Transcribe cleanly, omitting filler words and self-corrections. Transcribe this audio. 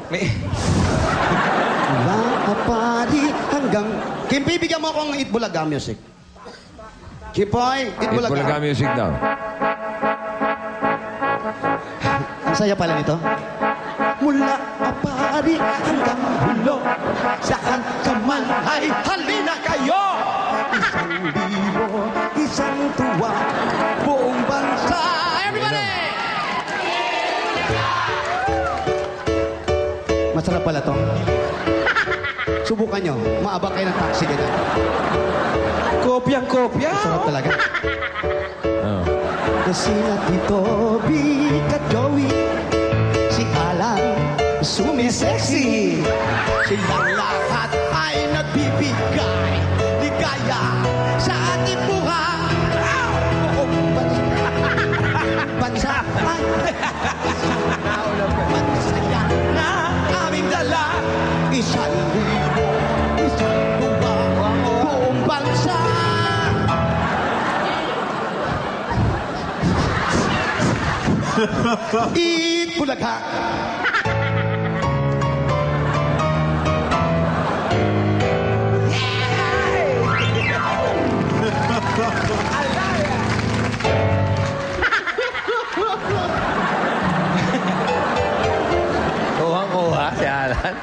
May... Mula Apari hanggang... Kimpi, bigyan mo akong Itbulaga music. Kipoy, Itbulaga. Itbulaga music daw. Ang saya pala nito. Mula Apari hanggang Hulo, saan ka man ay halina kayo! Isang libo, isang tuwa, buong bansa. Everybody! Masarap pala to. Subukan nyo. Maabang kayo ng taxi ganyan. Kopyang-kopya. Masarap talaga. Oh. Kasi na Tito B, ka Joey, si Alan, sumisexy. Silang lahat ay nagbibigay ligaya sa ating buhay. Buong bansa ay mansaya na aming dala. Isang libo, isang buwa, buong bansa. Itbulaga. Kuhang-kuha si Alan.